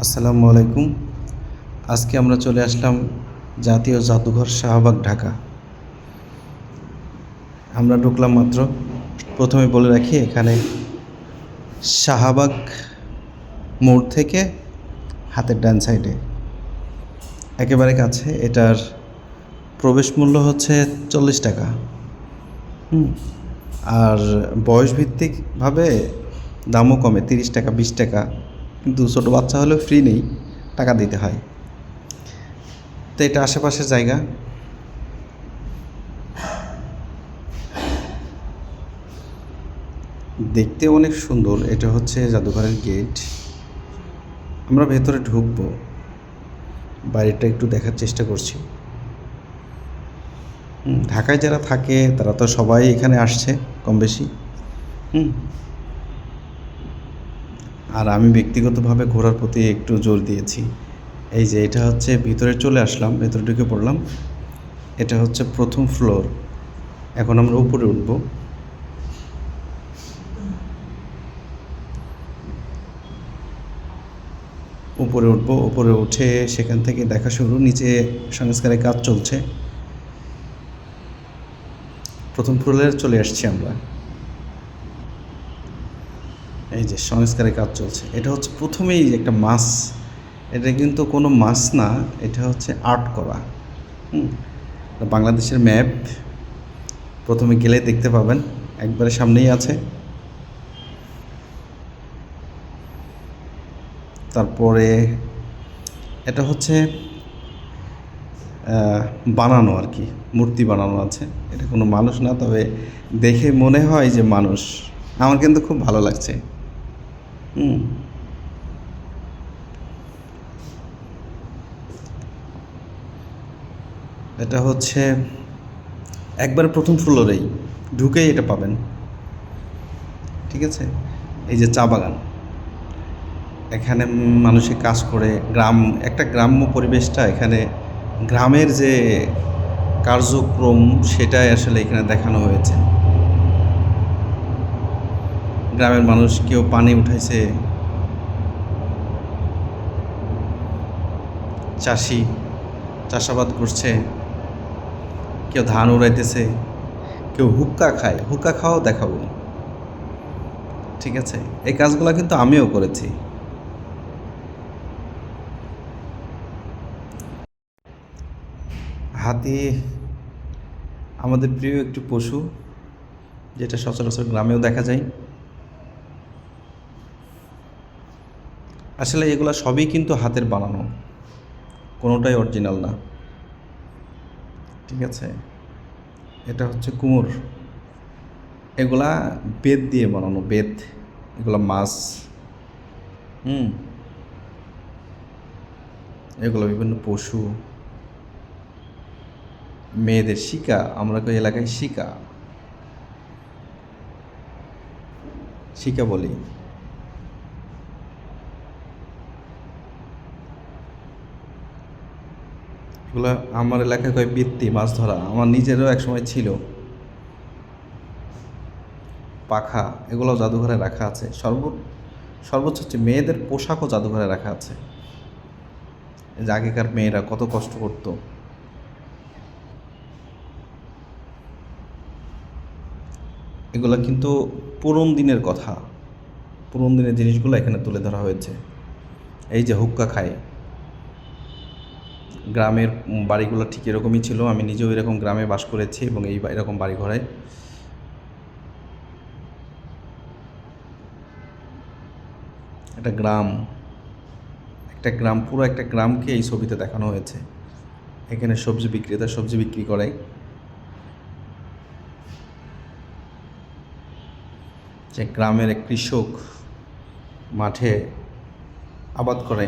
আসসালামু আলাইকুম। আজকে আমরা চলে আসলাম জাতীয় জাদুঘর শাহবাগ, ঢাকা। আমরা ঢুকলাম মাত্র। প্রথমে বলে রাখি, এখানে শাহবাগ মোড় থেকে হাতের ডান সাইডে একেবারে কাছে। এটার প্রবেশ মূল্য হচ্ছে 40 টাকা। আর বয়সভিত্তিকভাবে দামও কমে, 30 টাকা, 20 টাকা। কিন্তু ছোটো বাচ্চা হলেও ফ্রি নেই, টাকা দিতে হয়। তো এটা আশেপাশের জায়গা। দেখতে অনেক সুন্দর। এটা হচ্ছে জাদুঘরের গেট। আমরা ভেতরে ঢুকবো, বাইরেটা একটু দেখার চেষ্টা করছি। ঢাকায় যারা থাকে তারা তো সবাই এখানে আসছে কম বেশি। আর আমি ব্যক্তিগতভাবে ঘোরার প্রতি একটু জোর দিয়েছি। এই যে এটা হচ্ছে, ভিতরে চলে আসলাম, ভেতরে ঢুকে পড়লাম। এটা হচ্ছে প্রথম ফ্লোর। এখন আমরা উপরে উঠবো। উপরে উঠে সেখান থেকে দেখা শুরু। নিচে সংস্কারের কাজ চলছে। প্রথম ফ্লোরে চলে আসছি আমরা। এই যে সংস্কারের কাজ চলছে। এটা হচ্ছে প্রথমেই একটা মাছ। এটা কিন্তু কোনো মাছ না, এটা হচ্ছে আর্ট করা। বাংলাদেশের ম্যাপ প্রথমে গেলে দেখতে পাবেন, একবারে সামনেই আছে। তারপরে এটা হচ্ছে বানানো আর কি, মূর্তি বানানো আছে। এটা কোনো মানুষ না, তবে দেখে মনে হয় যে মানুষ। আমার কিন্তু খুব ভালো লাগছে। এটা হচ্ছে একবারে প্রথম ফ্লোরেই ঢুকেই এটা পাবেন। ঠিক আছে। এই যে চা বাগান, এখানে মানুষে কাজ করে। একটা গ্রাম্য পরিবেশটা এখানে, গ্রামের যে কার্যক্রম সেটাই আসলে এখানে দেখানো হয়েছে। গ্রামের মানুষ কেউ পানি উঠাইছে, চাষি চাষাবাদ করছে, কেউ ধান উড়াইতেছে, কেউ হুক্কা খায়। হুক্কা খাওয়াও দেখাবো। ঠিক আছে। এই কাজগুলো কিন্তু আমিও করেছি। হাতি আমাদের প্রিয় একটি পশু, যেটা সচরাচর গ্রামেও দেখা যায়। আসলে এগুলো সবই কিন্তু হাতের বানানো, কোনোটাই অরিজিনাল না। ঠিক আছে। এটা হচ্ছে কুমোর। এগুলা বেত দিয়ে বানানো, বেত। এগুলো মাছ। এগুলো বিভিন্ন পশু। মেয়েদের শিকা, আমরা কই এলাকায় শিকা, শিকা বলি। এগুলো আমার এলাকায় কয় বৃত্তি, মাছ ধরা। আমার নিজেরও একসময় ছিল। পাখা, এগুলো জাদুঘরে রাখা আছে। সর্বোচ্চ হচ্ছে মেয়েদের পোশাকও জাদুঘরে রাখা আছে। যে আগেকার মেয়েরা কত কষ্ট করতো। এগুলো কিন্তু পুরনো দিনের কথা, পুরনো দিনের জিনিসগুলো এখানে তুলে ধরা হয়েছে। এই যে হুক্কা খায়, গ্রামের বাড়িগুলো ঠিক এরকমই ছিল। আমি নিজেও এরকম গ্রামে বাস করেছি এবং এরকম বাড়ি ঘরে। একটা গ্রাম, পুরো একটা গ্রামকে এই ছবিতে দেখানো হয়েছে। এখানে সবজি বিক্রেতা সবজি বিক্রি করে। যে গ্রামের এক কৃষক মাঠে আবাদ করে।